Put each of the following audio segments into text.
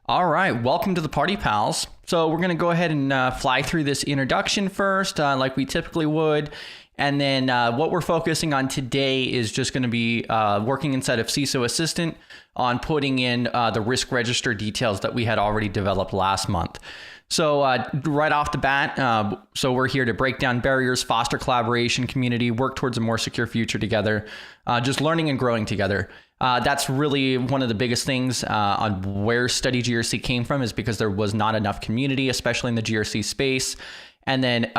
All right, welcome to the party, pals. So we're going to go ahead and fly through this introduction first, like we typically would. And then what we're focusing on today is just going to be working inside of CISO Assistant on putting in the risk register details that we had already developed last month. So right off the bat, so we're here to break down barriers, foster collaboration, community, work towards a more secure future together, just learning and growing together. That's really one of the biggest things on where Study GRC came from, is because there was not enough community, especially in the GRC space. And then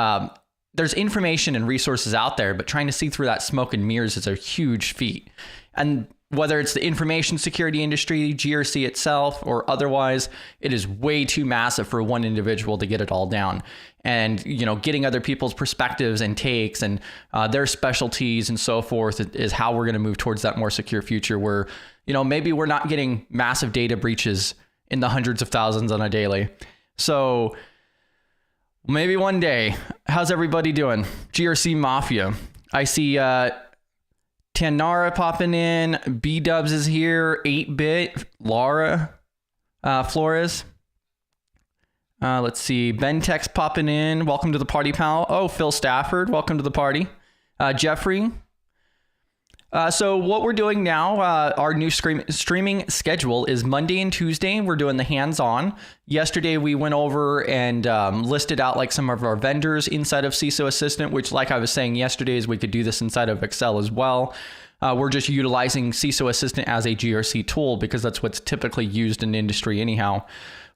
there's information and resources out there, but trying to see through that smoke and mirrors is a huge feat. And whether it's the information security industry, GRC itself, or otherwise, it is way too massive for one individual to get it all down. And, you know, getting other people's perspectives and takes and their specialties and so forth is how we're going to move towards that more secure future where, you know, maybe we're not getting massive data breaches in the hundreds of thousands on a daily. So maybe one day. How's everybody doing? GRC Mafia. I see Tanara popping in. B-Dubs is here. 8-Bit. Laura Flores. Let's see. Bentex popping in. Welcome to the party, pal. Oh, Phil Stafford. Welcome to the party. Jeffrey. So what we're doing now, our new streaming schedule is Monday and Tuesday. We're doing the hands-on. Yesterday, we went over and listed out like some of our vendors inside of CISO Assistant, which, like I was saying yesterday, is we could do this inside of Excel as well. We're just utilizing CISO Assistant as a GRC tool because that's what's typically used in industry anyhow.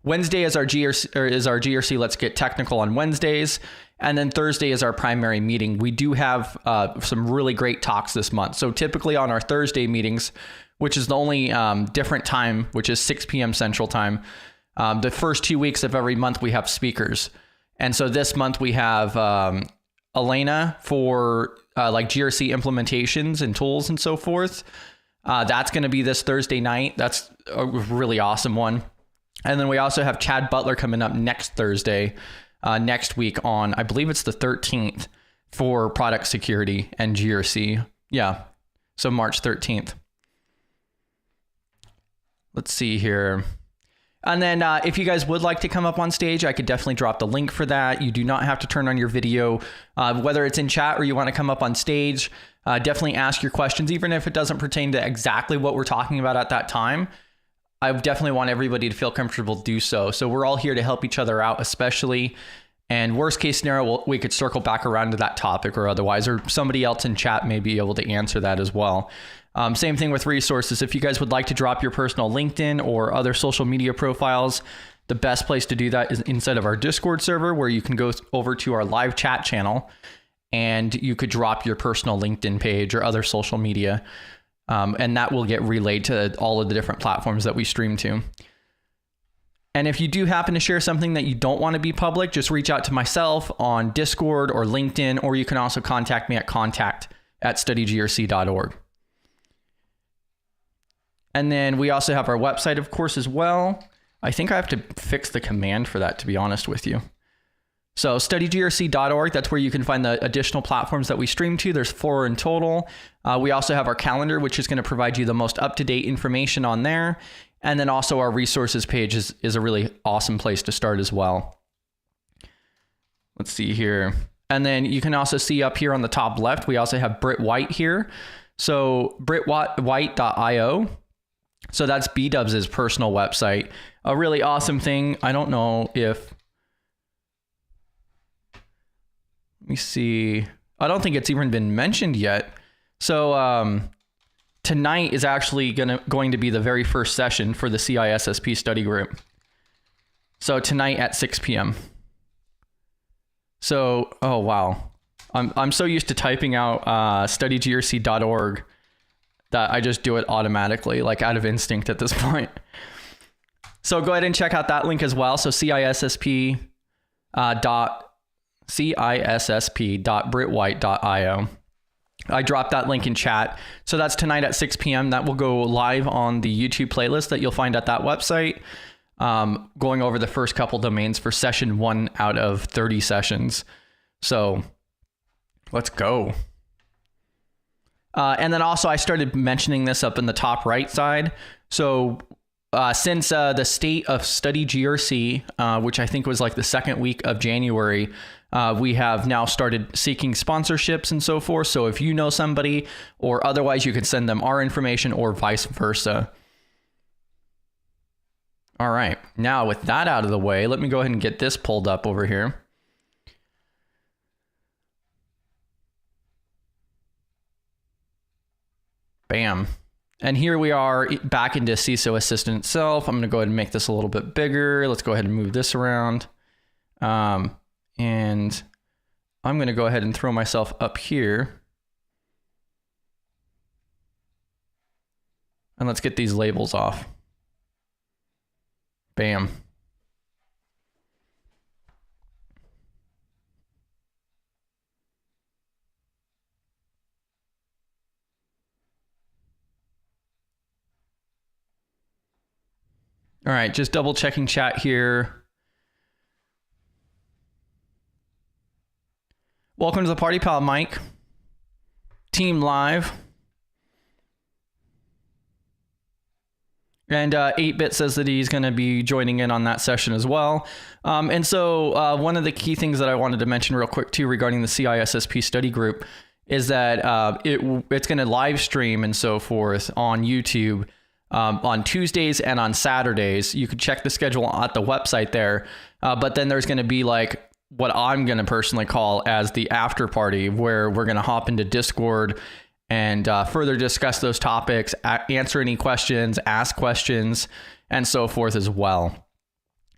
Wednesday is our GRC Let's Get Technical on Wednesdays. And then Thursday is our primary meeting. We do have some really great talks this month. So typically on our Thursday meetings, which is the only different time, which is 6 p.m. Central Time, the first 2 weeks of every month we have speakers. And so this month we have Elena for like GRC implementations and tools and so forth. That's going to be this Thursday night. That's a really awesome one. And then we also have Chad Butler coming up next Thursday. Next week on, I believe it's the 13th for product security and GRC. Yeah. So March 13th. Let's see here. And then if you guys would like to come up on stage, I could definitely drop the link for that. You do not have to turn on your video, whether it's in chat or you want to come up on stage. Definitely ask your questions, even if it doesn't pertain to exactly what we're talking about at that time. I definitely want everybody to feel comfortable to do so. So we're all here to help each other out, especially. And worst case scenario, we could circle back around to that topic or otherwise, or somebody else in chat may be able to answer that as well. Same thing with resources. If you guys would like to drop your personal LinkedIn or other social media profiles, the best place to do that is inside of our Discord server, where you can go over to our live chat channel and you could drop your personal LinkedIn page or other social media. And that will get relayed to all of the different platforms that we stream to. And if you do happen to share something that you don't want to be public, just reach out to myself on Discord or LinkedIn, or you can also contact me at contact@studygrc.org. And then we also have our website, of course, as well. I think I have to fix the command for that, to be honest with you. So studygrc.org, that's where you can find the additional platforms that we stream to. There's 4 in total. We also have our calendar, which is going to provide you the most up-to-date information on there. And then also our resources page is a really awesome place to start as well. Let's see here. And then you can also see up here on the top left, we also have Britt White here. So brittwhite.io. So that's B-Dubs' personal website. A really awesome thing. I don't know if... Let me see. I don't think it's even been mentioned yet. So tonight is actually going to be the very first session for the CISSP study group. So tonight at 6 p.m. So, oh wow. I'm so used to typing out studygrc.org that I just do it automatically, like out of instinct at this point. So go ahead and check out that link as well. So CISSP.brittwhite.io. I dropped that link in chat. So that's tonight at 6 p.m. That will go live on the YouTube playlist that you'll find at that website, going over the first couple domains for session 1 out of 30 sessions. So let's go. And then also I started mentioning this up in the top right side. So since the state of study GRC, which I think was like the second week of January, we have now started seeking sponsorships and so forth. So if you know somebody or otherwise, you can send them our information or vice versa. All right. Now with that out of the way, let me go ahead and get this pulled up over here. Bam. And here we are back into CISO Assistant itself. I'm going to go ahead and make this a little bit bigger. Let's go ahead and move this around. And I'm going to go ahead and throw myself up here. And let's get these labels off. Bam. All right, just double checking chat here. Welcome to the party, pal, Mike. Team live. And 8-Bit says that he's going to be joining in on that session as well. And so one of the key things that I wanted to mention real quick too regarding the CISSP study group is that it's going to live stream and so forth on YouTube on Tuesdays and on Saturdays. You could check the schedule at the website there. But then there's going to be like what I'm going to personally call as the after party, where we're going to hop into Discord and further discuss those topics, answer any questions, ask questions, and so forth as well.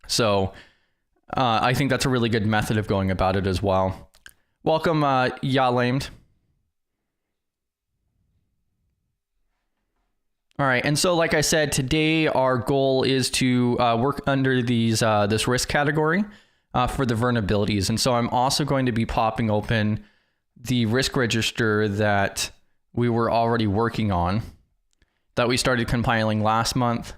So I think that's a really good method of going about it as well. Welcome, Yalamed. All right, and so like I said, today our goal is to work under this risk category for the vulnerabilities. And so I'm also going to be popping open the risk register that we were already working on, that we started compiling last month.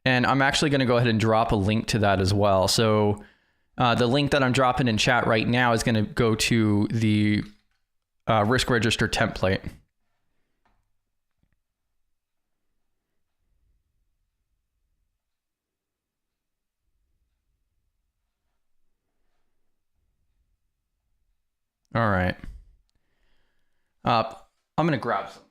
And I'm actually going to go ahead and drop a link to that as well. So the link that I'm dropping in chat right now is going to go to the risk register template. All right. I'm going to grab something.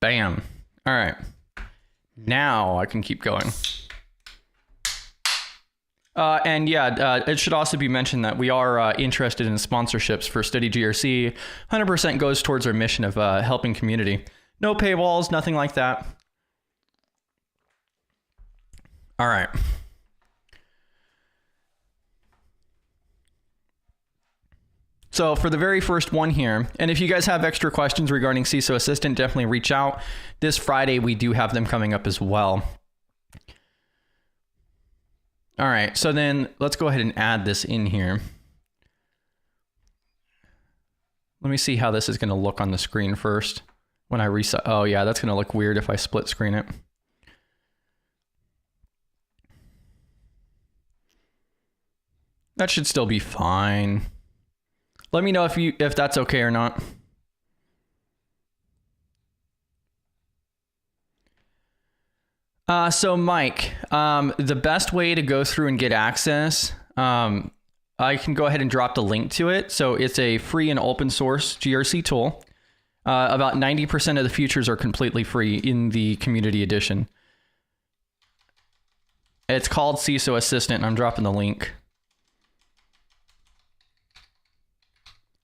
Bam. All right. Now I can keep going. And yeah, it should also be mentioned that we are interested in sponsorships for Study GRC. 100% goes towards our mission of helping community. No paywalls, nothing like that. All right. So for the very first one here, and if you guys have extra questions regarding CISO Assistant, definitely reach out. This Friday, we do have them coming up as well. All right, so then let's go ahead and add this in here. Let me see how this is going to look on the screen first. When I reset, oh yeah, that's going to look weird if I split screen it. That should still be fine. Let me know if that's okay or not. So Mike, the best way to go through and get access, I can go ahead and drop the link to it. So it's a free and open source GRC tool. About 90% of the features are completely free in the community edition. It's called CISO Assistant, and I'm dropping the link.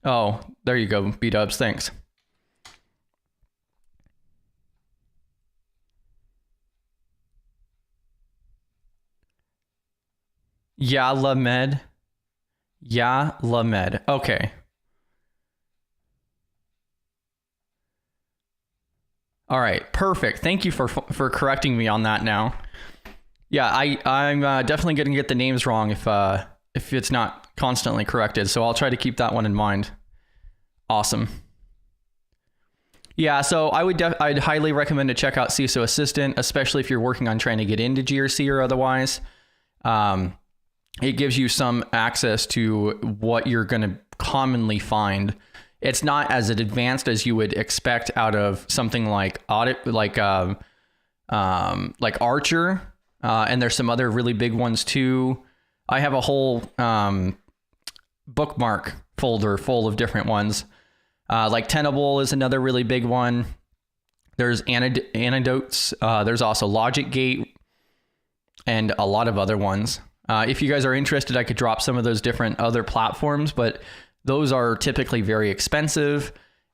Oh, there you go, B-dubs, thanks. Yalamed. Yalamed. Okay. All right, perfect. Thank you for correcting me on that now. Yeah, I'm definitely going to get the names wrong if it's not constantly corrected, so I'll try to keep that one in mind. Awesome. Yeah, so I'd highly recommend to check out CISO Assistant, especially if you're working on trying to get into GRC or otherwise. It gives you some access to what you're going to commonly find. It's not as advanced as you would expect out of something like audit, like Archer, and there's some other really big ones too. I have a whole bookmark folder full of different ones. Like Tenable is another really big one. There's Anecdotes. There's also Logic Gate and a lot of other ones. If you guys are interested, I could drop some of those different other platforms, but those are typically very expensive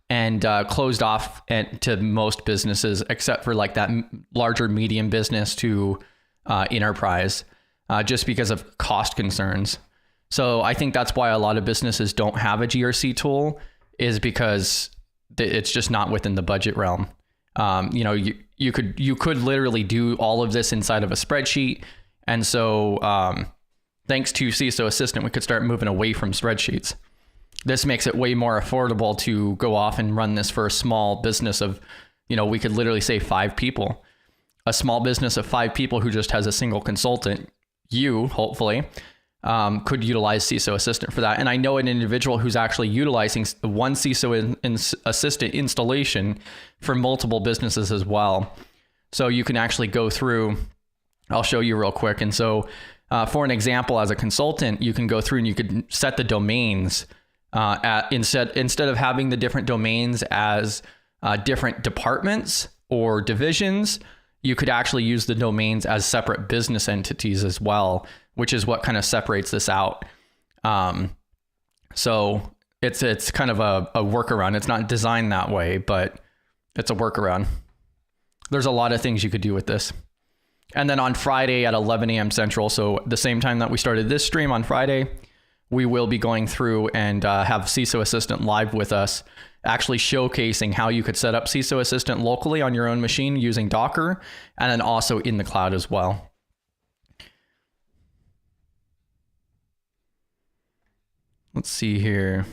and closed off to most businesses, except for like that larger medium business to enterprise, just because of cost concerns. So I think that's why a lot of businesses don't have a GRC tool, is because it's just not within the budget realm. You could literally do all of this inside of a spreadsheet. And so thanks to CISO Assistant, we could start moving away from spreadsheets. This makes it way more affordable to go off and run this for a small business of, we could literally say 5 people. A small business of 5 people who just has a single consultant, hopefully, could utilize CISO Assistant for that. And I know an individual who's actually utilizing one CISO Assistant installation for multiple businesses as well. So you can actually go through, I'll show you real quick. And so for an example, as a consultant, you can go through and you could set the domains instead of having the different domains as different departments or divisions. You could actually use the domains as separate business entities as well, which is what kind of separates this out. So it's kind of a workaround. It's not designed that way, but it's a workaround. There's a lot of things you could do with this. And then on Friday at 11 a.m. Central, so the same time that we started this stream on Friday, we will be going through and have CISO Assistant live with us, actually showcasing how you could set up CISO Assistant locally on your own machine using Docker, and then also in the cloud as well. Let's see here.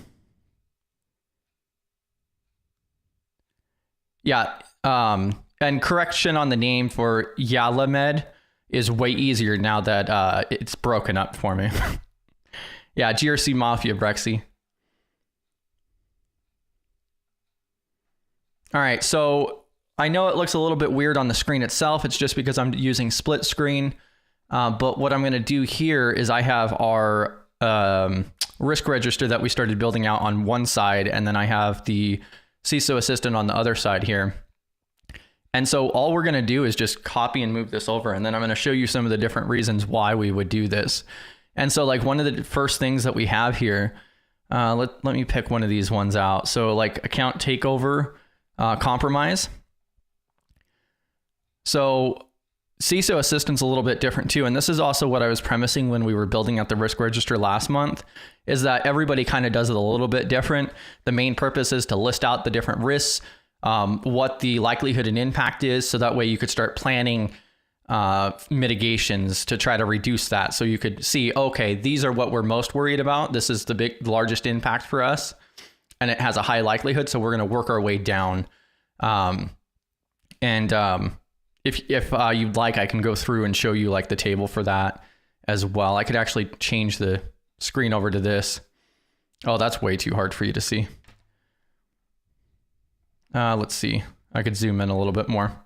Yeah, and correction on the name for Yalamed is way easier now that it's broken up for me. Yeah, GRC Mafia, Brexy. All right, so I know it looks a little bit weird on the screen itself. It's just because I'm using split screen. But what I'm going to do here is I have our risk register that we started building out on one side, and then I have the CISO Assistant on the other side here. And so all we're going to do is just copy and move this over, and then I'm going to show you some of the different reasons why we would do this. And so like one of the first things that we have here, let me pick one of these ones out. So like account takeover compromise. So CISO Assistant's a little bit different too. And this is also what I was premising when we were building out the risk register last month, is that everybody kind of does it a little bit different. The main purpose is to list out the different risks, what the likelihood and impact is. So that way you could start planning mitigations to try to reduce that. So you could see, okay, these are what we're most worried about. This is the largest impact for us, and it has a high likelihood. So we're going to work our way down. If you'd like, I can go through and show you like the table for that as well. I could actually change the screen over to this. Oh, that's way too hard for you to see. Let's see. I could zoom in a little bit more.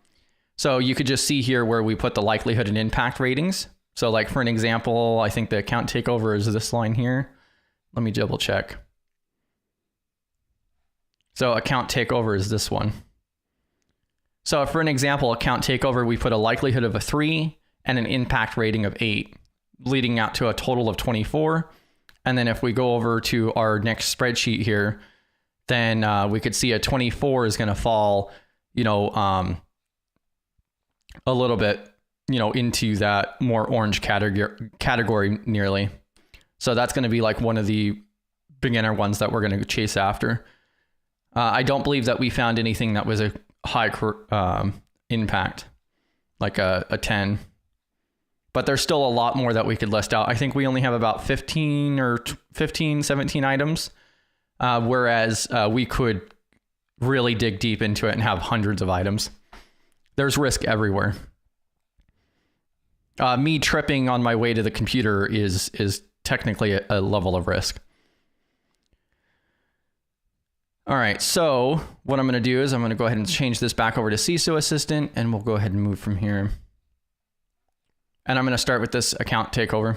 So you could just see here where we put the likelihood and impact ratings. So like for an example, I think the account takeover is this line here. Let me double check. So account takeover is this one. So for an example, account takeover, we put a likelihood of a 3 and an impact rating of 8, leading out to a total of 24. And then if we go over to our next spreadsheet here, then we could see a 24 is going to fall, a little bit, into that more orange category nearly. So that's going to be like one of the beginner ones that we're going to chase after. I don't believe that we found anything that was a high impact, like a 10. But there's still a lot more that we could list out. I think we only have about 15, 17 items, whereas we could really dig deep into it and have hundreds of items. There's risk everywhere. Me tripping on my way to the computer is technically a level of risk. All right, so what I'm going to do is I'm going to go ahead and change this back over to CISO Assistant, and we'll go ahead and move from here. And I'm going to start with this account takeover.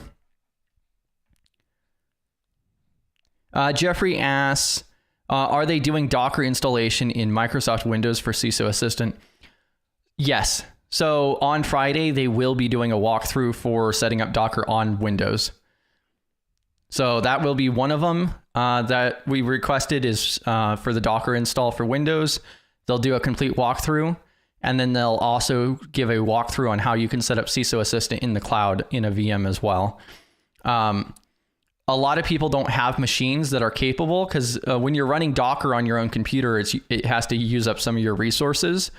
Jeffrey asks, are they doing Docker installation in Microsoft Windows for CISO Assistant? Yes. So on Friday, they will be doing a walkthrough for setting up Docker on Windows. So that will be one of them that we requested is for the Docker install for Windows. They'll do a complete walkthrough, and then they'll also give a walkthrough on how you can set up CISO Assistant in the cloud in a VM as well. A lot of people don't have machines that are capable because when you're running Docker on your own computer, it has to use up some of your resources.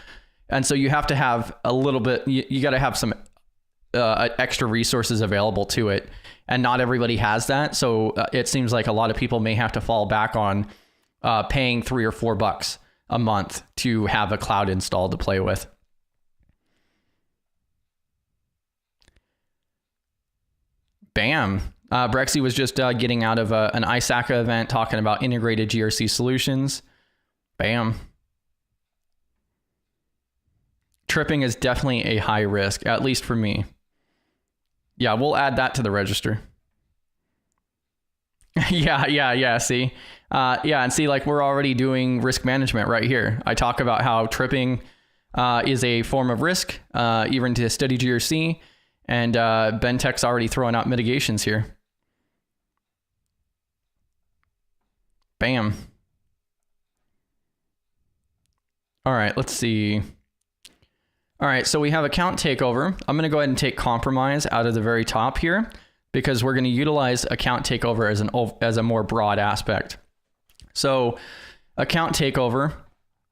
And so you have to have a little bit, you got to have some extra resources available to it. And not everybody has that. So it seems like a lot of people may have to fall back on paying $3 or $4 a month to have a cloud install to play with. Bam. Brexy was just getting out of an ISACA event talking about integrated GRC solutions. Bam. Tripping is definitely a high risk, at least for me. Yeah, we'll add that to the register. Yeah, see? Yeah, and see, like, we're already doing risk management right here. I talk about how tripping is a form of risk, even to study GRC, and Bentech's already throwing out mitigations here. Bam. All right, let's see. All right, so we have account takeover. I'm going to go ahead and take compromise out of the very top here because we're going to utilize account takeover as a more broad aspect. So account takeover,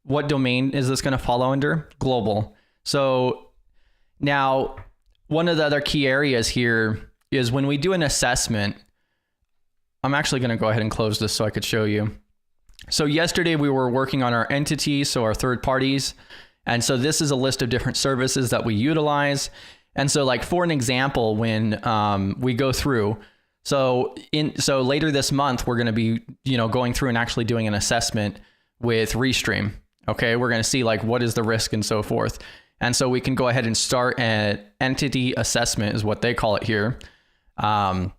what domain is this going to follow under? Global. So now one of the other key areas here is when we do an assessment, I'm actually going to go ahead and close this so I could show you. So yesterday we were working on our entities, so our third parties. And so this is a list of different services that we utilize. And so like for an example, when we go through, so later this month, we're going to be, going through and actually doing an assessment with Restream. Okay. We're going to see like, what is the risk and so forth. And so we can go ahead and start an entity assessment is what they call it here. Part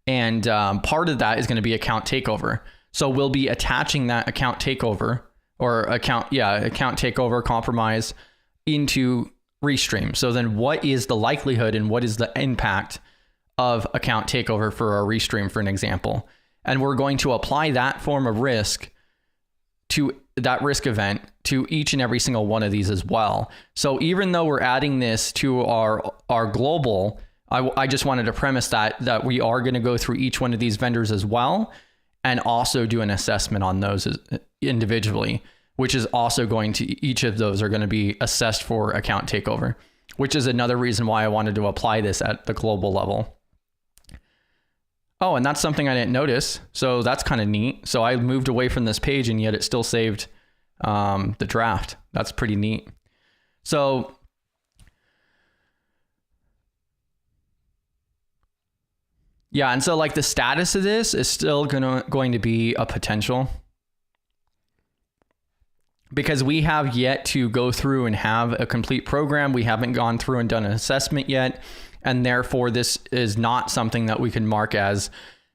of that is going to be account takeover. So we'll be attaching that account takeover or account takeover compromise into Restream. So then what is the likelihood and what is the impact of account takeover for our Restream, for an example? And we're going to apply that form of risk to that risk event to each and every single one of these as well. So even though we're adding this to our global, I just wanted to premise that we are going to go through each one of these vendors as well, and also do an assessment on those individually, which is also each of those are going to be assessed for account takeover, which is another reason why I wanted to apply this at the global level. Oh, and that's something I didn't notice. So that's kind of neat. So I moved away from this page and yet it still saved the draft. That's pretty neat. So yeah, and so like the status of this is still going to be a potential, because we have yet to go through and have a complete program. We haven't gone through and done an assessment yet, and therefore this is not something that we can mark as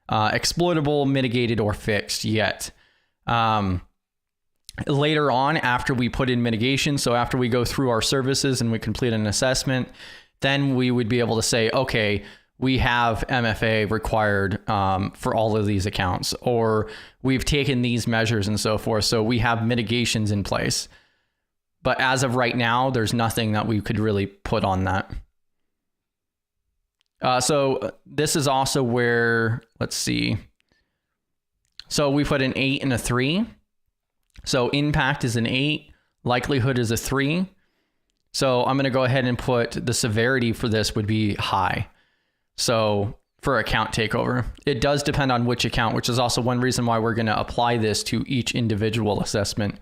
exploitable, mitigated, or fixed yet. Later on, after we put in mitigation, so after we go through our services and we complete an assessment, then we would be able to say, okay, we have MFA required for all of these accounts, or we've taken these measures and so forth. So we have mitigations in place. But as of right now, there's nothing that we could really put on that. So this is also where, let's see. So we put an 8 and a 3. So impact is an 8, likelihood is a 3. So I'm going to go ahead and put the severity for this would be high. So for account takeover, it does depend on which account, which is also one reason why we're going to apply this to each individual assessment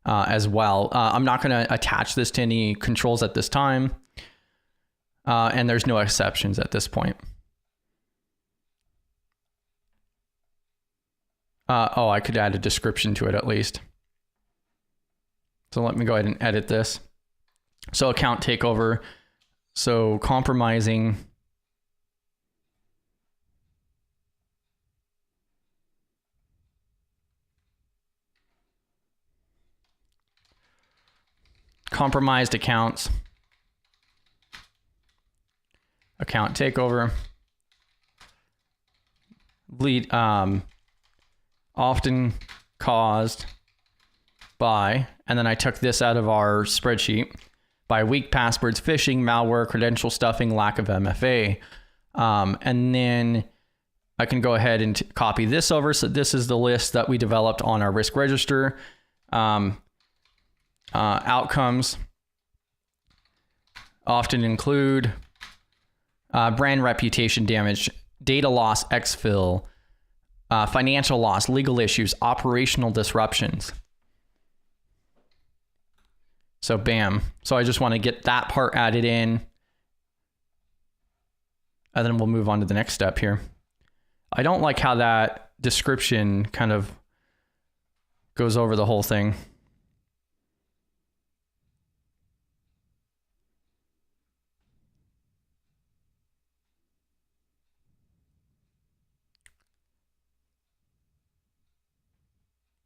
as well. I'm not going to attach this to any controls at this time. And there's no exceptions at this point. Oh, I could add a description to it at least. So let me go ahead and edit this. So account takeover. So compromising. Compromised accounts. Account takeover. Lead, often caused by, and then I took this out of our spreadsheet, by weak passwords, phishing, malware, credential stuffing, lack of MFA. And then I can go ahead and copy this over. So this is the list that we developed on our risk register. Outcomes often include brand reputation damage, data loss, exfil, financial loss, legal issues, operational disruptions. So bam. So I just want to get that part added in. And then we'll move on to the next step here. I don't like how that description kind of goes over the whole thing.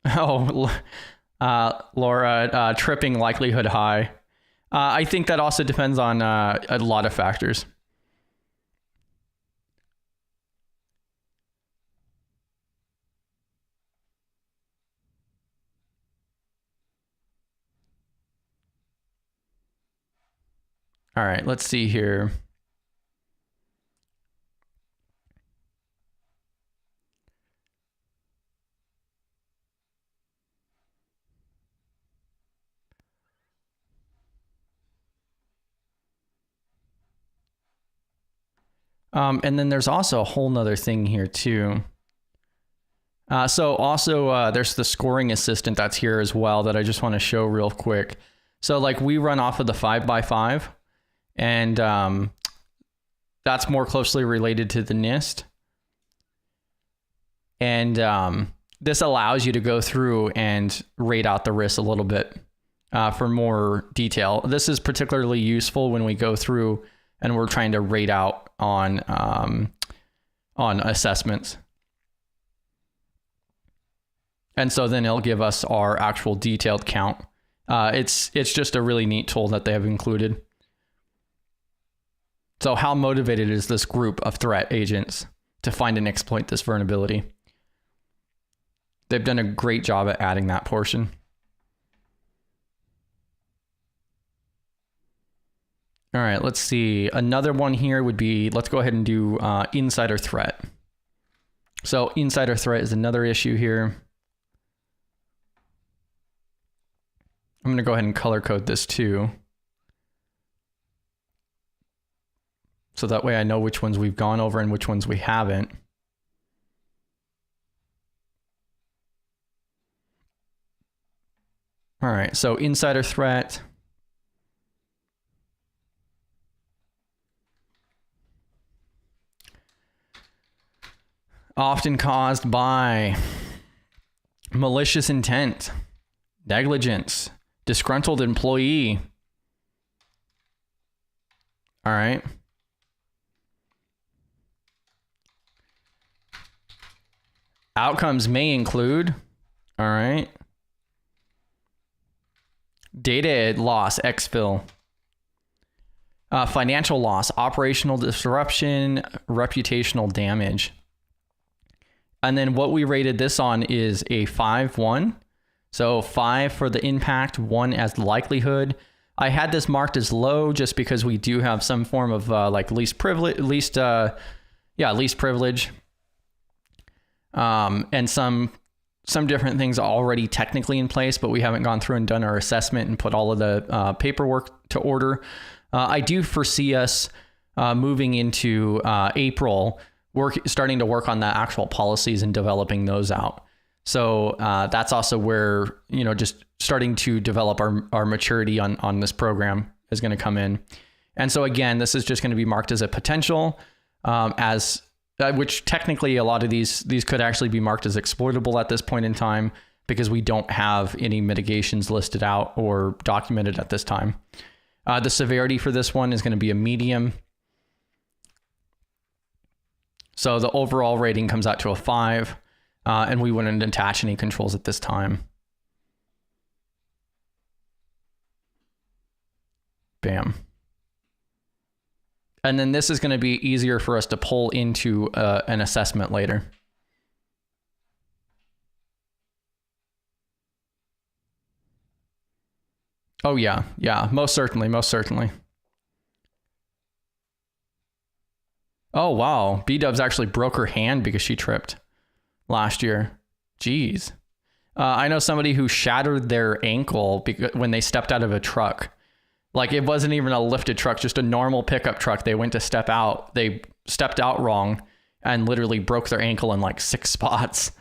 Oh, Laura, tripping likelihood high. I think that also depends on a lot of factors. All right, let's see here. And then there's also a whole nother thing here too. So also there's the scoring assistant that's here as well that I just want to show real quick. So like we run off of the 5x5 and that's more closely related to the NIST. And this allows you to go through and rate out the risks a little bit for more detail. This is particularly useful when we go through and we're trying to rate out on assessments. And so then it'll give us our actual detailed count. It's just a really neat tool that they have included. So how motivated is this group of threat agents to find and exploit this vulnerability? They've done a great job at adding that portion. All right, let's see. Another one here would be, let's go ahead and do insider threat. So insider threat is another issue here. I'm going to go ahead and color code this too. So that way I know which ones we've gone over and which ones we haven't. All right, so insider threat. Often caused by malicious intent, negligence, disgruntled employee. All right. Outcomes may include, all right, data loss, exfil, financial loss, operational disruption, reputational damage. And then what we rated this on is a 5-1. So 5 for the impact, 1 as the likelihood. I had this marked as low just because we do have some form of like least privilege, least privilege. And some different things already technically in place, but we haven't gone through and done our assessment and put all of the paperwork to order. I do foresee us moving into April, starting to work on the actual policies and developing those out. So that's also where, just starting to develop our maturity on this program is going to come in. And so again, this is just going to be marked as a potential, which technically a lot of these could actually be marked as exploitable at this point in time, because we don't have any mitigations listed out or documented at this time. The severity for this one is going to be a medium. So the overall rating comes out to a 5, and we wouldn't attach any controls at this time. Bam. And then this is going to be easier for us to pull into an assessment later. Oh yeah, most certainly. Oh wow, B-Dubs actually broke her hand because she tripped last year. Jeez. I know somebody who shattered their ankle when they stepped out of a truck. Like, it wasn't even a lifted truck, just a normal pickup truck. They went to step out. They stepped out wrong and literally broke their ankle in like 6 spots.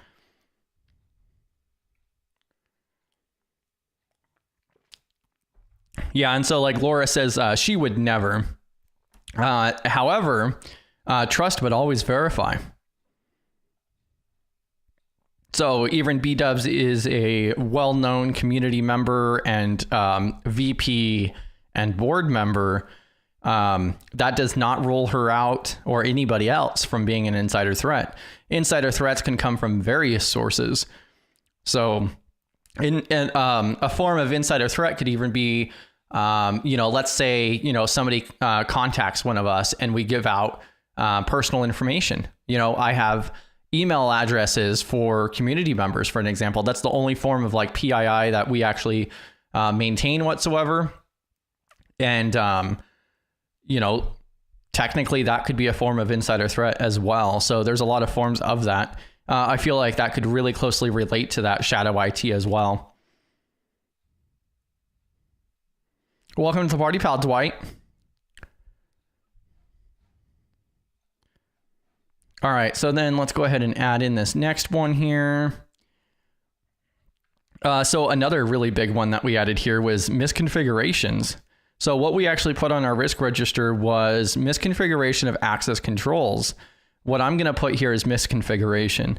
Yeah, and so like Laura says, she would never. However, trust but always verify. So even B-Dubs is a well-known community member and VP and board member. That does not rule her out or anybody else from being an insider threat. Insider threats can come from various sources. So a form of insider threat could even be, let's say, somebody contacts one of us and we give out personal information. I have email addresses for community members, for an example. That's the only form of like PII that we actually maintain whatsoever. And, technically that could be a form of insider threat as well. So there's a lot of forms of that. I feel like that could really closely relate to that shadow IT as well. Welcome to the party, pal, Dwight. All right, so then let's go ahead and add in this next one here. So another really big one that we added here was misconfigurations. So what we actually put on our risk register was misconfiguration of access controls. What I'm going to put here is misconfiguration.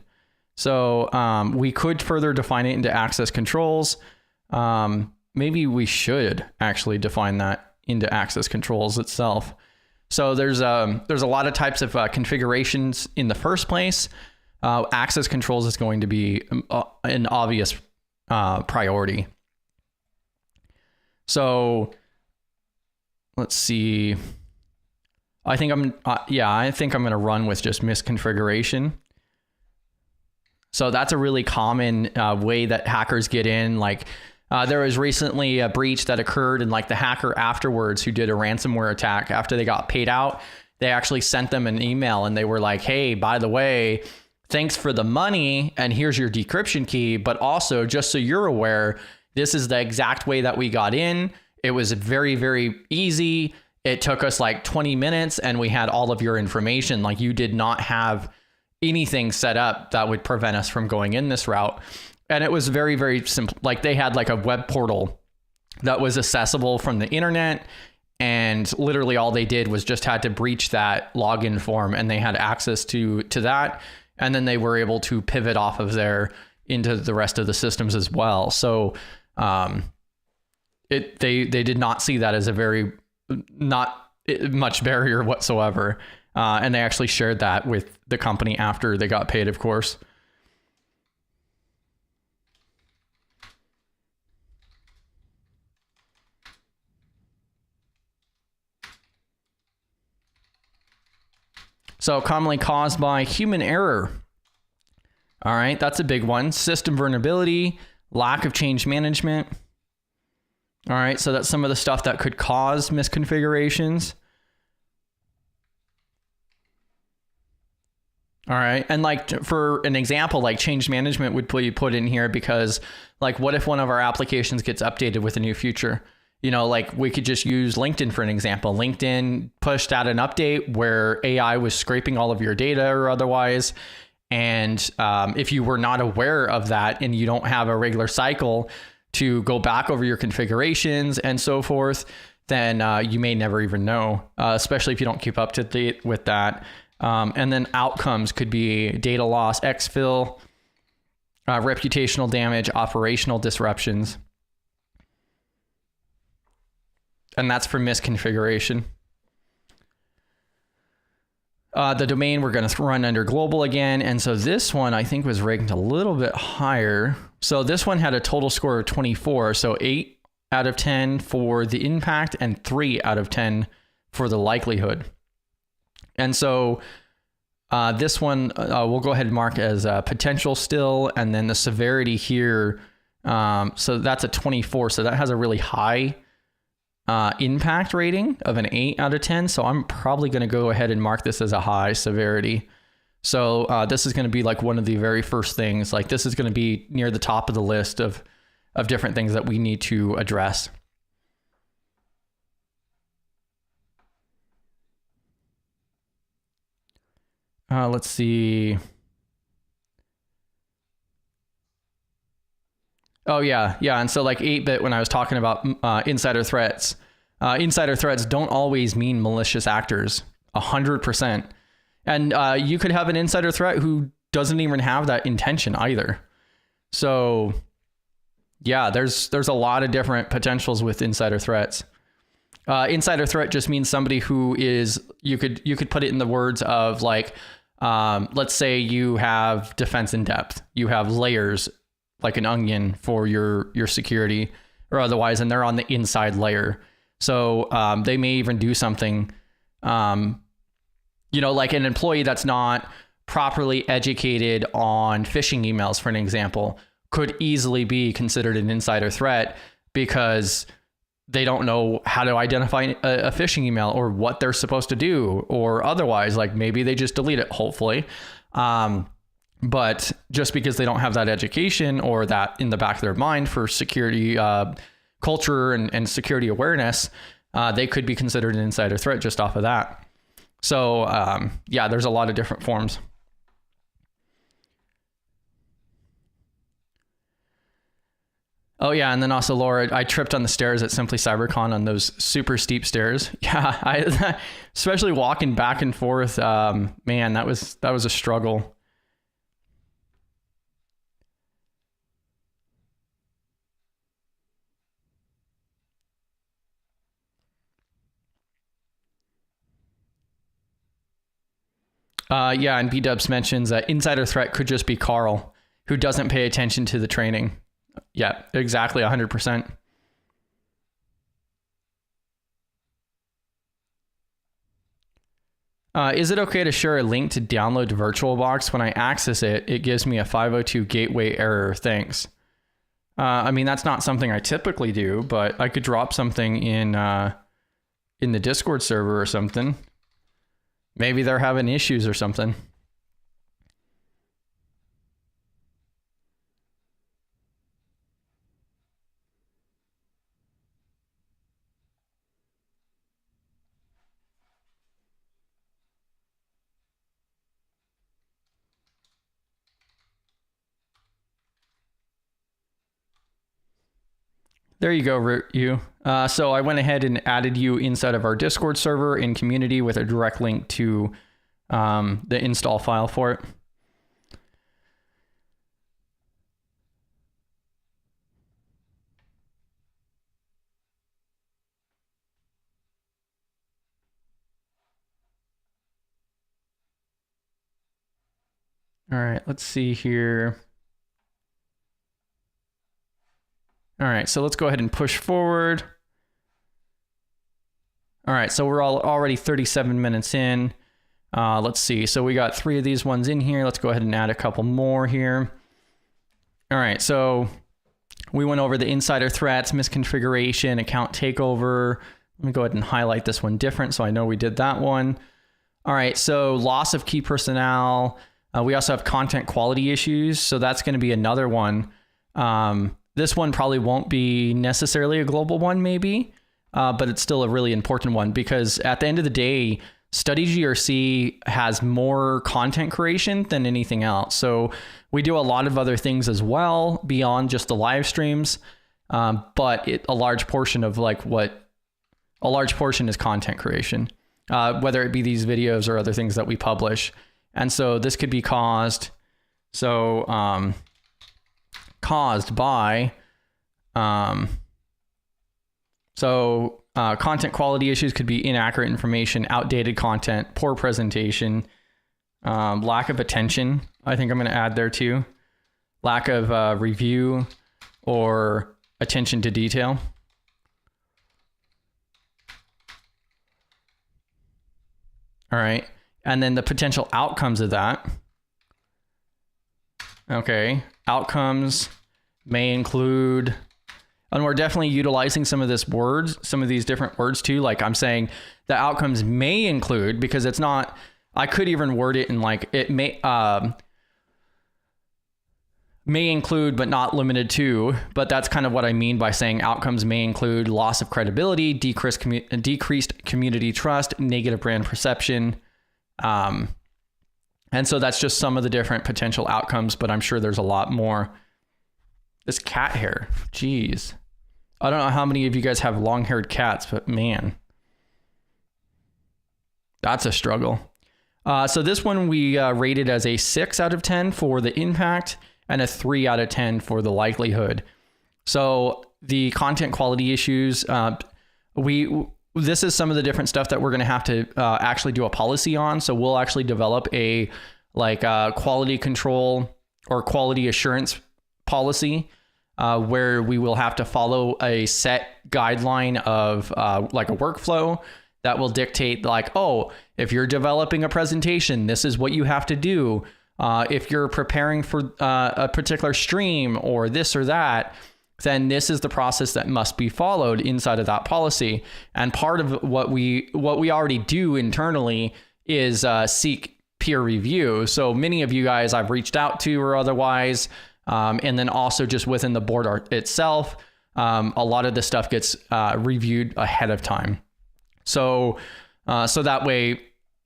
So we could further define it into access controls. Maybe we should actually define that into access controls itself. So there's a lot of types of configurations in the first place. Access controls is going to be an obvious priority. So let's see. I think I'm going to run with just misconfiguration. So that's a really common way that hackers get in. Like there was recently a breach that occurred, and like the hacker afterwards who did a ransomware attack, after they got paid out, they actually sent them an email and they were like, hey, by the way, thanks for the money and here's your decryption key. But also, just so you're aware, this is the exact way that we got in. It was very, very easy. It took us like 20 minutes and we had all of your information. Like, you did not have anything set up that would prevent us from going in this route. And it was very, very simple. Like, they had like a web portal that was accessible from the internet, and literally all they did was just had to breach that login form, and they had access to that. And then they were able to pivot off of there into the rest of the systems as well. So they did not see that as a very not much barrier whatsoever. And they actually shared that with the company after they got paid, of course. So commonly caused by human error. All right, that's a big one. System vulnerability, lack of change management. All right, so that's some of the stuff that could cause misconfigurations. All right, and like for an example, like change management would be put in here because, like, what if one of our applications gets updated with a new feature? Like we could just use LinkedIn for an example. LinkedIn pushed out an update where AI was scraping all of your data or otherwise, And if you were not aware of that and you don't have a regular cycle to go back over your configurations and so forth, then you may never even know, especially if you don't keep up to date with that. And then outcomes could be data loss, exfil, reputational damage, operational disruptions. And that's for misconfiguration. The domain we're going to run under global again. And so this one I think was ranked a little bit higher. So this one had a total score of 24. So 8 out of 10 for the impact and 3 out of 10 for the likelihood. And so this one we'll go ahead and mark as potential still. And then the severity here. So that's a 24. So that has a really high impact rating of an 8 out of 10. So I'm probably going to go ahead and mark this as a high severity. So this is going to be like one of the very first things. Like this is going to be near the top of the list of different things that we need to address. Let's see. Oh yeah. And so like 8-bit, when I was talking about insider threats don't always mean malicious actors, 100%. And you could have an insider threat who doesn't even have that intention either. So yeah, there's a lot of different potentials with insider threats. Insider threat just means somebody who is, you could put it in the words of like, let's say you have defense in depth, you have layers like an onion for your security or otherwise, and they're on the inside layer. So they may even do something, like an employee that's not properly educated on phishing emails, for an example, could easily be considered an insider threat because they don't know how to identify a phishing email or what they're supposed to do, or otherwise, like maybe they just delete it, hopefully. But just because they don't have that education or that in the back of their mind for security culture and security awareness, they could be considered an insider threat just off of that. So yeah, there's a lot of different forms. Oh yeah, and then also Laura, I tripped on the stairs at Simply CyberCon on those super steep stairs. Yeah, especially walking back and forth. Man, that was a struggle. Yeah, and B-Dubs mentions that insider threat could just be Carl, who doesn't pay attention to the training. Yeah, exactly, 100%. Is it okay to share a link to download VirtualBox? When I access it, it gives me a 502 gateway error. Thanks. I mean, that's not something I typically do, but I could drop something in the Discord server or something. Maybe they're having issues or something. There you go, Root you. So I went ahead and added you inside of our Discord server in community with a direct link to the install file for it. All right, let's see here. All right, so let's go ahead and push forward. All right, so we're already 37 minutes in. Let's see, so we got 3 of these ones in here. Let's go ahead and add a couple more here. All right, so we went over the insider threats, misconfiguration, account takeover. Let me go ahead and highlight this one different so I know we did that one. All right, so loss of key personnel. We also have content quality issues, so that's going to be another one. This one probably won't be necessarily a global one, maybe, but it's still a really important one because at the end of the day, Study GRC has more content creation than anything else. So we do a lot of other things as well beyond just the live streams. But a large portion is content creation, whether it be these videos or other things that we publish. And so this could be caused by content quality issues could be inaccurate information, outdated content, poor presentation, lack of attention. I think I'm going to add there too. Lack of review or attention to detail. All right. And then the potential outcomes of that. Okay. Outcomes may include, and we're definitely utilizing some of these different words too. Like I'm saying the outcomes may include, because it's not, I could even word it in like, it may include, but not limited to, but that's kind of what I mean by saying outcomes may include loss of credibility, decreased community trust, negative brand perception. And so that's just some of the different potential outcomes, but I'm sure there's a lot more. This cat hair, geez. I don't know how many of you guys have long-haired cats, but man, that's a struggle. So this one we rated as a 6 out of 10 for the impact and a 3 out of 10 for the likelihood. So the content quality issues, this is some of the different stuff that we're going to have to actually do a policy on. So we'll actually develop a quality control or quality assurance policy where we will have to follow a set guideline of like a workflow that will dictate like, oh, if you're developing a presentation, this is what you have to do. If you're preparing for a particular stream or this or that, then this is the process that must be followed inside of that policy. And part of what we already do internally is seek peer review. So many of you guys I've reached out to or otherwise, and then also just within the board itself, a lot of this stuff gets reviewed ahead of time. So that way,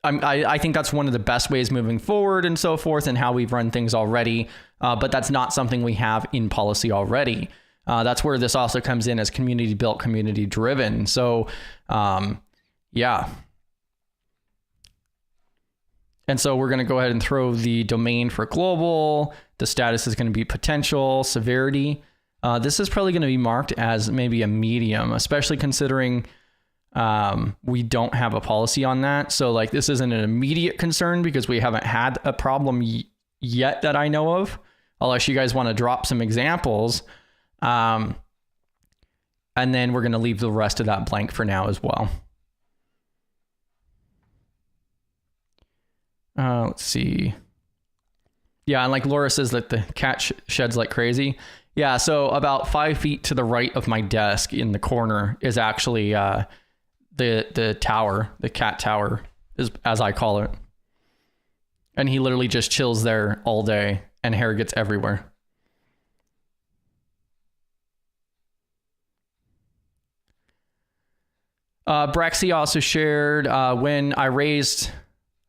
I think that's one of the best ways moving forward and so forth, and how we've run things already. But that's not something we have in policy already. That's where this also comes in as community built, community driven. So, yeah. And so we're going to go ahead and throw the domain for global. The status is going to be potential, severity. This is probably going to be marked as maybe a medium, especially considering we don't have a policy on that. So like this isn't an immediate concern because we haven't had a problem yet that I know of, unless you guys want to drop some examples. And then we're going to leave the rest of that blank for now as well. Let's see. Yeah, and like Laura says that the cat sheds like crazy. Yeah, so about 5 feet to the right of my desk in the corner is actually the tower, the cat tower, is as I call it. And he literally just chills there all day and hair gets everywhere. Brexy also shared, when I raised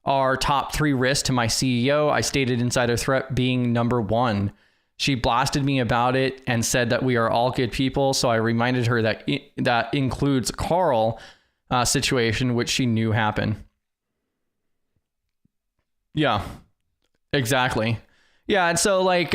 our top 3 risks to my CEO, I stated insider threat being number 1. She blasted me about it and said that we are all good people. So I reminded her that that includes Carl situation, which she knew happened. Yeah, exactly. Yeah. And so like,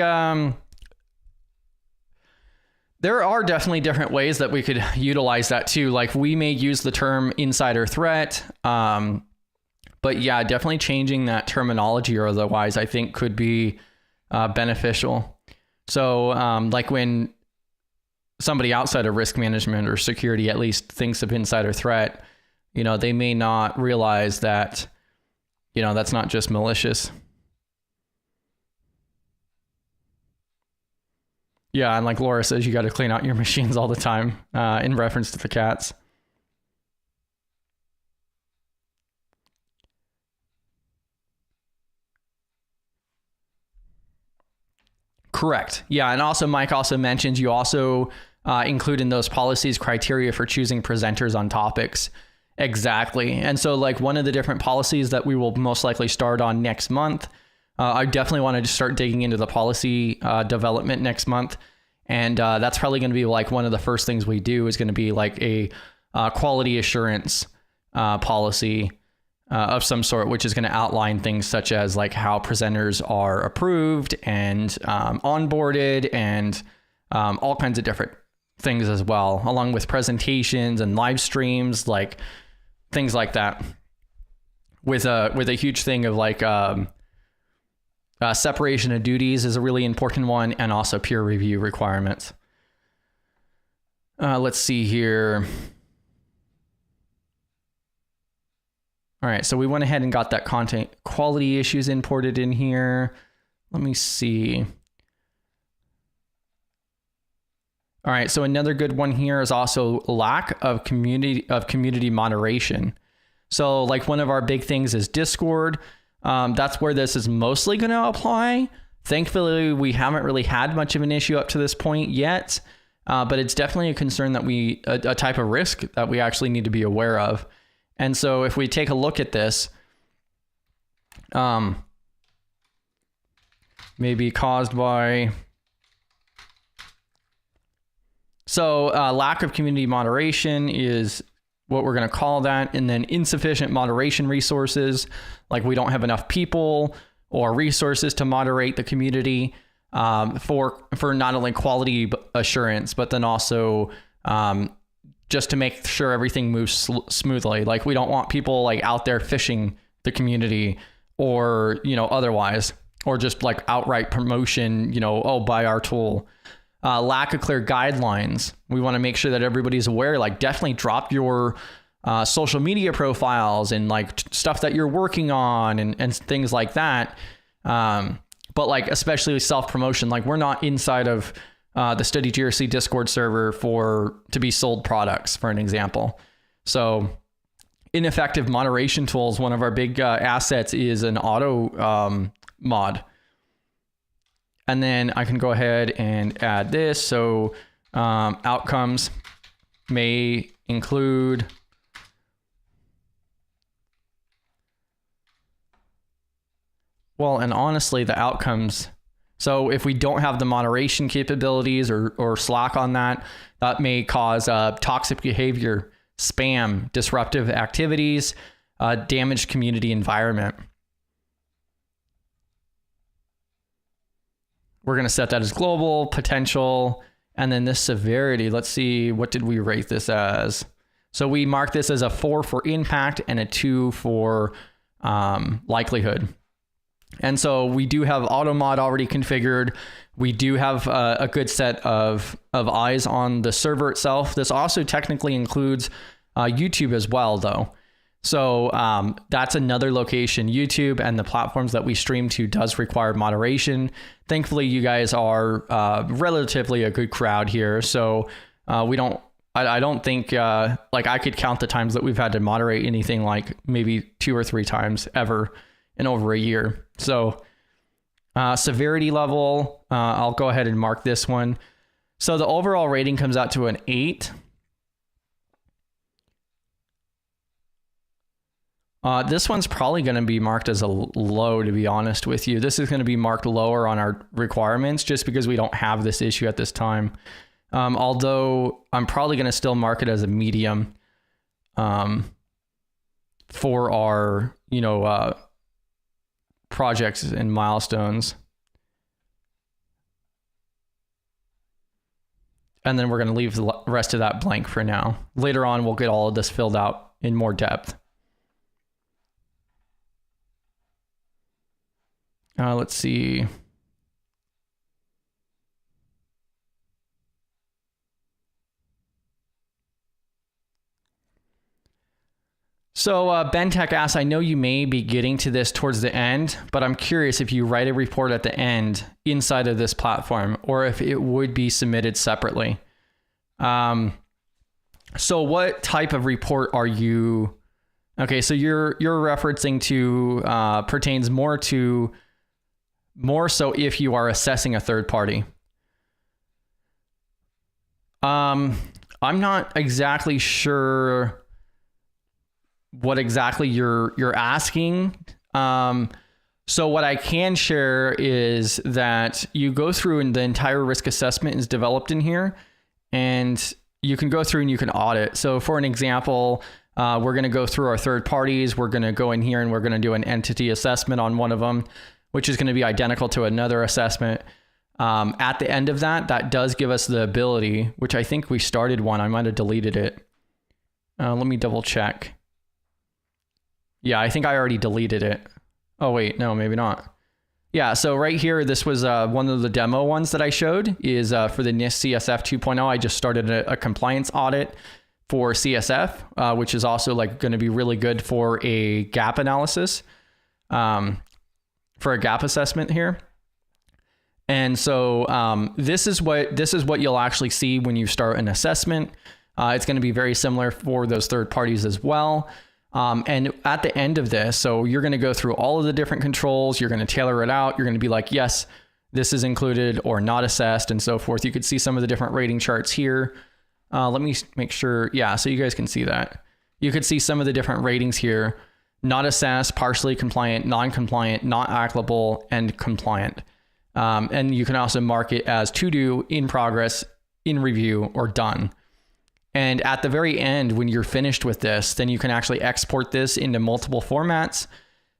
there are definitely different ways that we could utilize that too. Like we may use the term insider threat, but yeah, definitely changing that terminology or otherwise I think could be beneficial. So like when somebody outside of risk management or security at least thinks of insider threat, you know, they may not realize that, you know, that's not just malicious. Yeah, and like Laura says, you got to clean out your machines all the time in reference to the cats. Correct. Yeah, and also Mike also mentioned you also include in those policies criteria for choosing presenters on topics. Exactly. And so like one of the different policies that we will most likely start on next month, I definitely want to start digging into the policy development next month. And that's probably going to be like one of the first things we do is going to be like a quality assurance policy of some sort, which is going to outline things such as like how presenters are approved and onboarded and all kinds of different things as well, along with presentations and live streams, like things like that. With a huge thing of like separation of duties is a really important one, and also peer review requirements. Let's see here. All right, so we went ahead and got that content quality issues imported in here. Let me see. All right, so another good one here is also lack of community moderation. So like one of our big things is Discord. That's where this is mostly going to apply. Thankfully, we haven't really had much of an issue up to this point yet, but it's definitely a concern that a type of risk that we actually need to be aware of. And so if we take a look at this, maybe caused by... So lack of community moderation is what we're going to call that. And then insufficient moderation resources, like we don't have enough people or resources to moderate the community for not only quality assurance, but then also just to make sure everything moves smoothly. Like we don't want people like out there phishing the community or, otherwise, or just like outright promotion, buy our tool. Lack of clear guidelines. We want to make sure that everybody's aware, like definitely drop your social media profiles and like stuff that you're working on and things like that. But like, especially self-promotion, like we're not inside of the Study GRC Discord server to be sold products, for an example. So ineffective moderation tools, one of our big assets is an auto mod. And then I can go ahead and add this. So outcomes may include and honestly, the outcomes. So if we don't have the moderation capabilities or slack on that, that may cause toxic behavior, spam, disruptive activities, damaged community environment. We're going to set that as global, potential, and then this severity. Let's see, what did we rate this as? So we mark this as a 4 for impact and a 2 for likelihood. And so we do have AutoMod already configured. We do have a good set of eyes on the server itself. This also technically includes YouTube as well, though. So that's another location. YouTube and the platforms that we stream to does require moderation. Thankfully, you guys are relatively a good crowd here. So I don't think like I could count the times that we've had to moderate anything like maybe 2 or 3 times ever in over a year. So severity level, I'll go ahead and mark this one. So the overall rating comes out to an 8. This one's probably going to be marked as a low, to be honest with you. This is going to be marked lower on our requirements just because we don't have this issue at this time. Although I'm probably going to still mark it as a medium for our, projects and milestones. And then we're going to leave the rest of that blank for now. Later on, we'll get all of this filled out in more depth. Let's see. So Bentech asks, I know you may be getting to this towards the end, but I'm curious if you write a report at the end inside of this platform or if it would be submitted separately. So what type of report are you? Okay, so you're referencing to pertains more so if you are assessing a third party. I'm not exactly sure what exactly you're asking. So what I can share is that you go through and the entire risk assessment is developed in here, and you can go through and you can audit. So for an example, we're going to go through our third parties. We're going to go in here and we're going to do an entity assessment on one of them, which is going to be identical to another assessment. At the end of that, that does give us the ability, which I think we started one. I might have deleted it. Let me double check. Yeah, I think I already deleted it. Oh, wait, no, maybe not. Yeah, so right here, this was one of the demo ones that I showed is for the NIST CSF 2.0. I just started a compliance audit for CSF, which is also like going to be really good for a gap analysis, for a gap assessment here. And so this is what you'll actually see when you start an assessment. It's going to be very similar for those third parties as well. And at the end of this, so you're going to go through all of the different controls. You're going to tailor it out. You're going to be like, yes, this is included or not assessed and so forth. You could see some of the different rating charts here. Let me make sure. Yeah, so you guys can see that. You could see some of the different ratings here: not assessed, partially compliant, non-compliant, not applicable, and compliant. And you can also mark it as to do, in progress, in review, or done. And at the very end, when you're finished with this, then you can actually export this into multiple formats.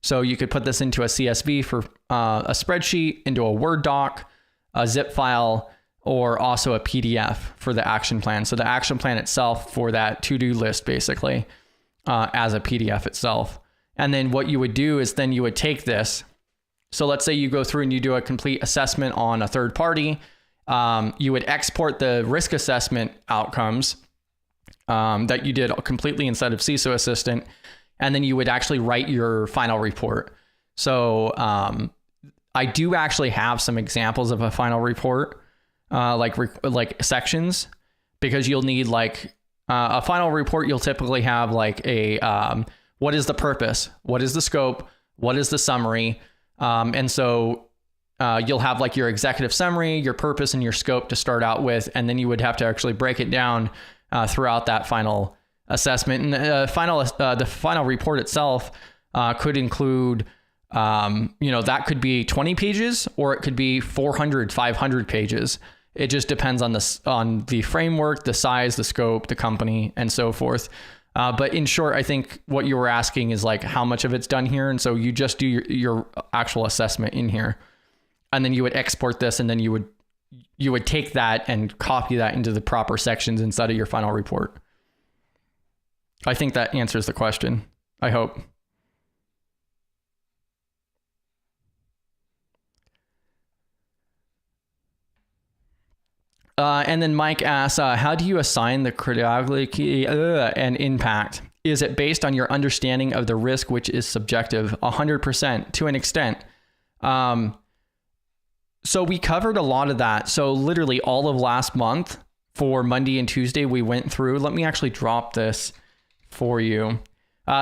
So you could put this into a CSV for a spreadsheet, into a Word doc, a zip file, or also a PDF for the action plan. So the action plan itself for that to-do list, basically, as a PDF itself. And then what you would do is then you would take this. So let's say you go through and you do a complete assessment on a third party. You would export the risk assessment outcomes that you did completely inside of CISO Assistant, and then you would actually write your final report. So I do actually have some examples of a final report, like sections, because you'll need like a final report. You'll typically have like a what is the purpose, what is the scope, what is the summary, and so you'll have like your executive summary, your purpose, and your scope to start out with, and then you would have to actually break it down throughout that final assessment. And the final report itself could include, that could be 20 pages or it could be 400, 500 pages. It just depends on the framework, the size, the scope, the company, and so forth. But in short, I think what you were asking is like how much of it's done here. And so you just do your actual assessment in here, and then you would export this, and then you would take that and copy that into the proper sections inside of your final report. I think that answers the question. I hope. And then Mike asks, how do you assign the criticality and impact? Is it based on your understanding of the risk, which is subjective? 100% to an extent. So we covered a lot of that. So literally all of last month for Monday and Tuesday, we went through. Let me actually drop this for you.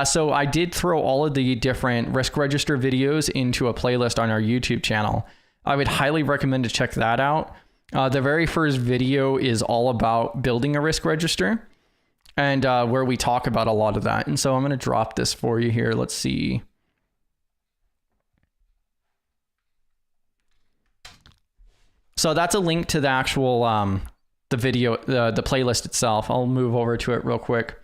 So I did throw all of the different risk register videos into a playlist on our YouTube channel. I would highly recommend to check that out. The very first video is all about building a risk register, and where we talk about a lot of that. And so I'm going to drop this for you here. Let's see. So that's a link to the actual, the video, the playlist itself. I'll move over to it real quick.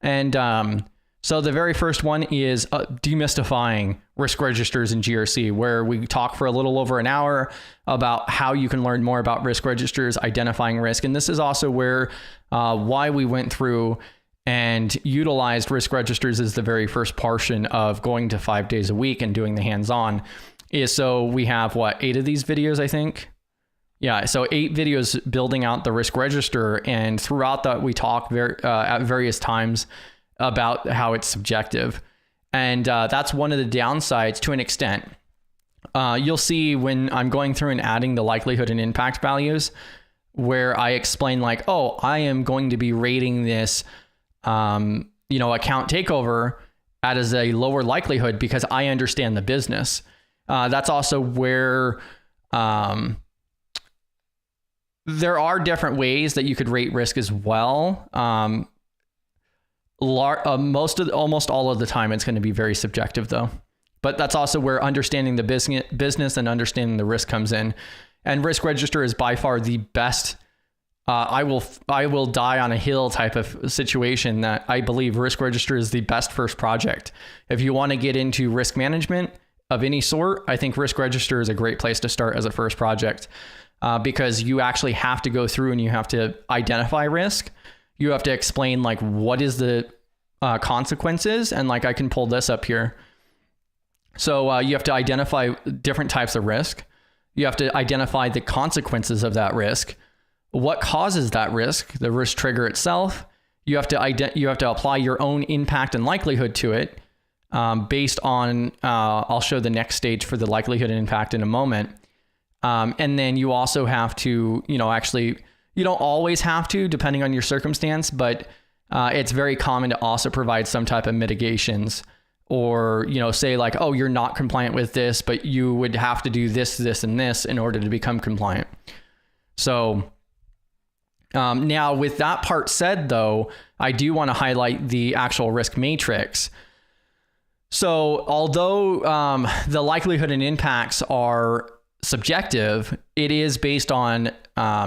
And so the very first one is demystifying risk registers in GRC, where we talk for a little over an hour about how you can learn more about risk registers, identifying risk. And this is also where why we went through and utilized risk registers as the very first portion of going to 5 days a week and doing the hands-on. Is so we have 8 of these videos, I think. Yeah, so 8 videos building out the risk register, and throughout that we talk at various times about how it's subjective. And that's one of the downsides to an extent. You'll see when I'm going through and adding the likelihood and impact values, where I explain like, oh, I am going to be rating this, account takeover as a lower likelihood because I understand the business. That's also where there are different ways that you could rate risk as well. almost all of the time, it's going to be very subjective though. But that's also where understanding the business and understanding the risk comes in. And Risk Register is by far the best. I will die on a hill type of situation that I believe Risk Register is the best first project. If you want to get into risk management of any sort, I think Risk Register is a great place to start as a first project, because you actually have to go through and you have to identify risk. You have to explain like what is the consequences, and like I can pull this up here. So you have to identify different types of risk. You have to identify the consequences of that risk. What causes that risk, the risk trigger itself. You have to apply your own impact and likelihood to it, based on, I'll show the next stage for the likelihood and impact in a moment. And then you also have to, actually, you don't always have to, depending on your circumstance, but it's very common to also provide some type of mitigations, or, say like, oh, you're not compliant with this, but you would have to do this, this, and this in order to become compliant. So now with that part said though, I do want to highlight the actual risk matrix. So although the likelihood and impacts are subjective, it is based on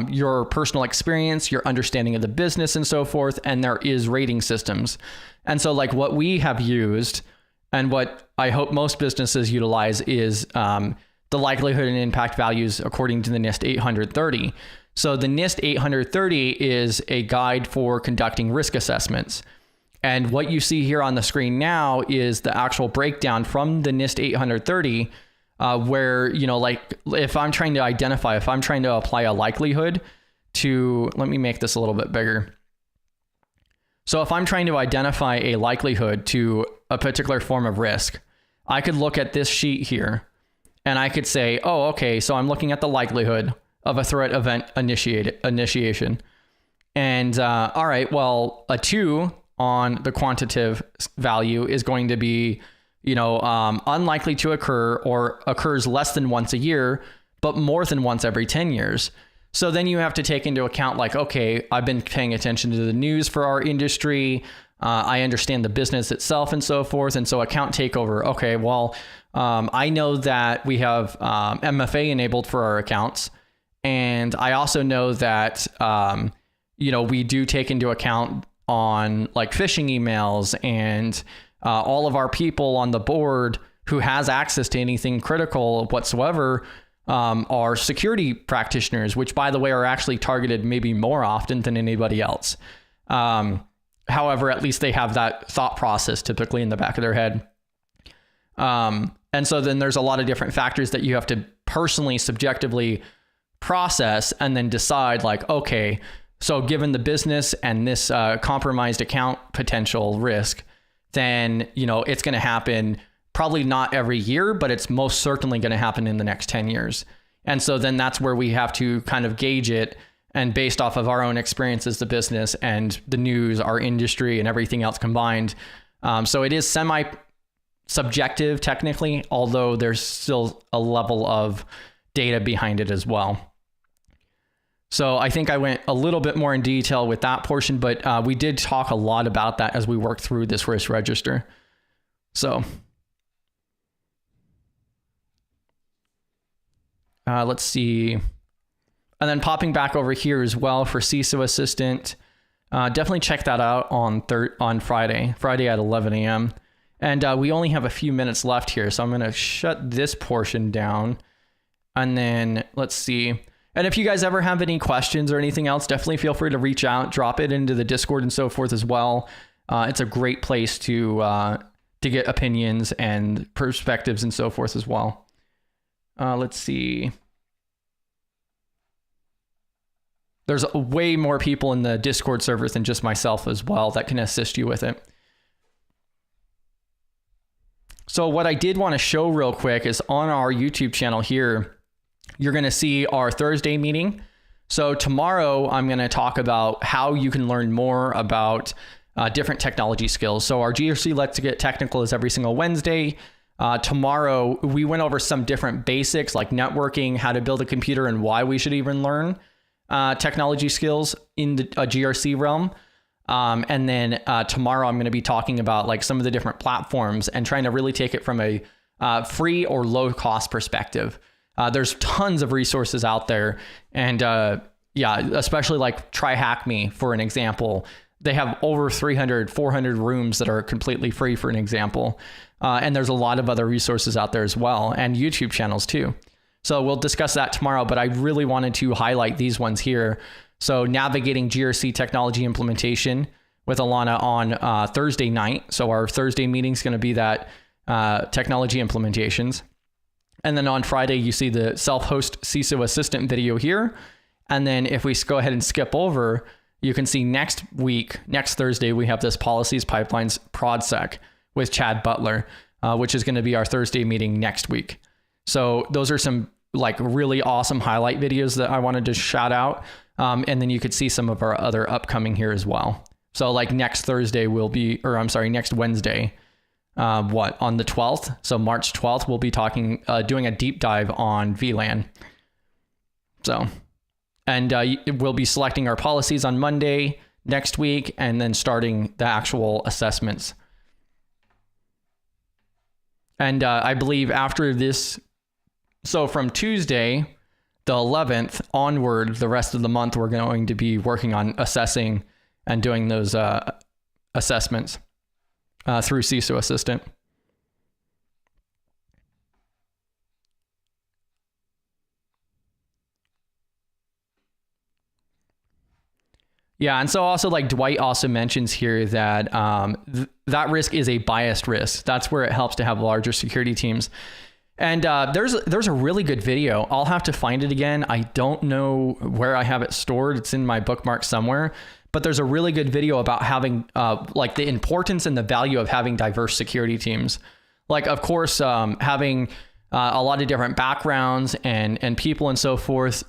your personal experience, your understanding of the business and so forth, and there is rating systems. And so like what we have used and what I hope most businesses utilize is the likelihood and impact values according to the NIST 830. So the NIST 830 is a guide for conducting risk assessments. And what you see here on the screen now is the actual breakdown from the NIST 830, where, like if I'm trying to apply a likelihood to, let me make this a little bit bigger. So if I'm trying to identify a likelihood to a particular form of risk, I could look at this sheet here and I could say, oh, okay, so I'm looking at the likelihood of a threat event initiation. And all right, well, a 2 on the quantitative value is going to be, unlikely to occur or occurs less than once a year, but more than once every 10 years. So then you have to take into account like, okay, I've been paying attention to the news for our industry. I understand the business itself and so forth. And so account takeover. Okay, well, I know that we have MFA enabled for our accounts. And I also know that, we do take into account on like phishing emails, and all of our people on the board who has access to anything critical whatsoever are security practitioners, which by the way are actually targeted maybe more often than anybody else. However, at least they have that thought process typically in the back of their head. And so then there's a lot of different factors that you have to personally, subjectively process and then decide like, okay, so given the business and this compromised account potential risk, then, it's going to happen probably not every year, but it's most certainly going to happen in the next 10 years. And so then that's where we have to kind of gauge it, and based off of our own experience as the business and the news, our industry and everything else combined. So it is semi-subjective technically, although there's still a level of data behind it as well. So I think I went a little bit more in detail with that portion, but we did talk a lot about that as we worked through this risk register. So let's see. And then popping back over here as well for CISO Assistant, definitely check that out on Friday at 11 a.m. And we only have a few minutes left here, so I'm going to shut this portion down. And then let's see. And if you guys ever have any questions or anything else, definitely feel free to reach out, drop it into the Discord and so forth as well. It's a great place to get opinions and perspectives and so forth as well. Let's see. There's way more people in the Discord servers than just myself as well that can assist you with it. So what I did want to show real quick is on our YouTube channel here, you're going to see our Thursday meeting. So tomorrow I'm going to talk about how you can learn more about different technology skills. So our GRC Let's Get Technical is every single Wednesday. Tomorrow we went over some different basics like networking, how to build a computer, and why we should even learn technology skills in the GRC realm. And then tomorrow I'm going to be talking about like some of the different platforms and trying to really take it from a free or low cost perspective. There's tons of resources out there. And yeah, especially like Try Hack Me, for an example. They have over 300, 400 rooms that are completely free, for an example. And there's a lot of other resources out there as well, and YouTube channels too. So we'll discuss that tomorrow, but I really wanted to highlight these ones here. So navigating GRC technology implementation with Alana on Thursday night. So our Thursday meeting is going to be that technology implementations. And then on Friday, you see the self-host CISO Assistant video here. And then if we go ahead and skip over, you can see next week, next Thursday, we have this Policies Pipelines ProdSec with Chad Butler, which is going to be our Thursday meeting next week. So those are some like really awesome highlight videos that I wanted to shout out. And then you could see some of our other upcoming here as well. So like next Thursday will be, or I'm sorry, next Wednesday, on the 12th. So March 12th, we'll be talking, doing a deep dive on VLAN. So, and we'll be selecting our policies on Monday next week, and then starting the actual assessments. And I believe after this, so from Tuesday, the 11th onward, the rest of the month, we're going to be working on assessing and doing those assessments through CISO Assistant. Yeah, and so also like Dwight also mentions here that that risk is a biased risk. That's where it helps to have larger security teams. And there's a really good video. I'll have to find it again. I don't know where I have it stored. It's in my bookmark somewhere. But there's a really good video about having like the importance and the value of having diverse security teams. Like, of course, having a lot of different backgrounds and people and so forth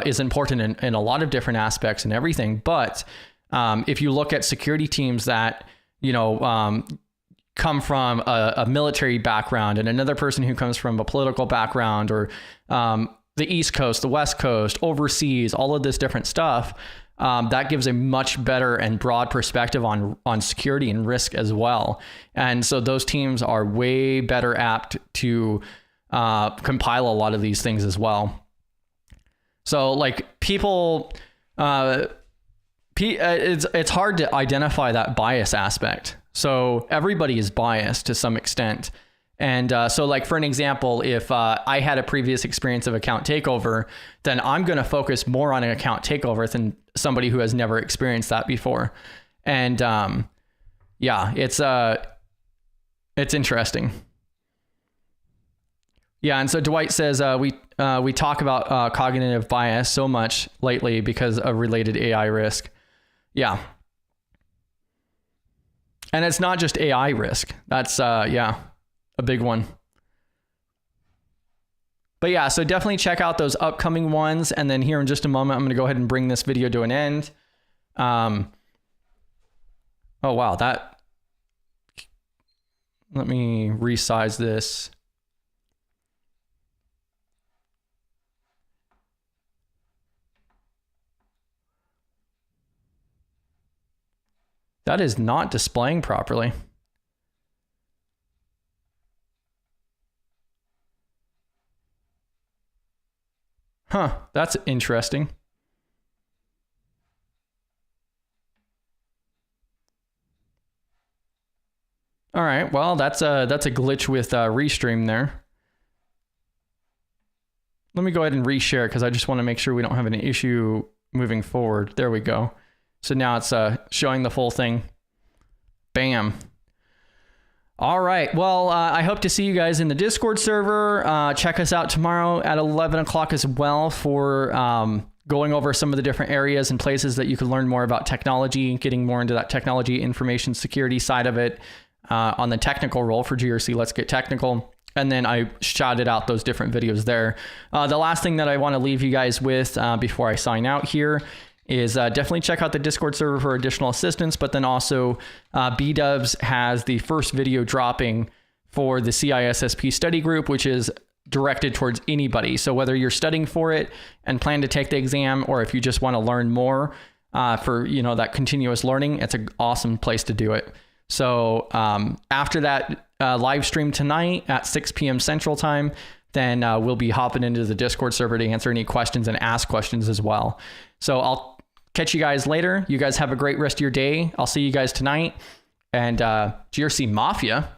is important in a lot of different aspects and everything. But if you look at security teams that, come from a military background and another person who comes from a political background, or the East Coast, the West Coast, overseas, all of this different stuff, that gives a much better and broad perspective on security and risk as well. And so those teams are way better apt to compile a lot of these things as well. So like people, it's hard to identify that bias aspect. So everybody is biased to some extent. And so like, for an example, if I had a previous experience of account takeover, then I'm going to focus more on an account takeover than somebody who has never experienced that before. And yeah, it's interesting. Yeah, and so Dwight says we talk about cognitive bias so much lately because of related AI risk. Yeah. And it's not just AI risk. That's, yeah, a big one. But yeah, so definitely check out those upcoming ones. And then here in just a moment, I'm going to go ahead and bring this video to an end. Oh, wow. Let me resize this. That is not displaying properly. Huh, that's interesting. All right, well, that's a glitch with Restream there. Let me go ahead and reshare because I just want to make sure we don't have an issue moving forward. There we go. So now it's showing the full thing. Bam. All right. Well, I hope to see you guys in the Discord server. Check us out tomorrow at 11 o'clock as well for going over some of the different areas and places that you can learn more about technology, getting more into that technology information security side of it on the technical role for GRC. Let's get technical. And then I shouted out those different videos there. The last thing that I want to leave you guys with before I sign out here is definitely check out the Discord server for additional assistance, but then also BDubs has the first video dropping for the CISSP study group, which is directed towards anybody. So whether you're studying for it and plan to take the exam, or if you just want to learn more, for, that continuous learning, it's an awesome place to do it. So after that live stream tonight at 6 p.m. Central Time, then we'll be hopping into the Discord server to answer any questions and ask questions as well. So I'll catch you guys later. You guys have a great rest of your day. I'll see you guys tonight. And GRC Mafia.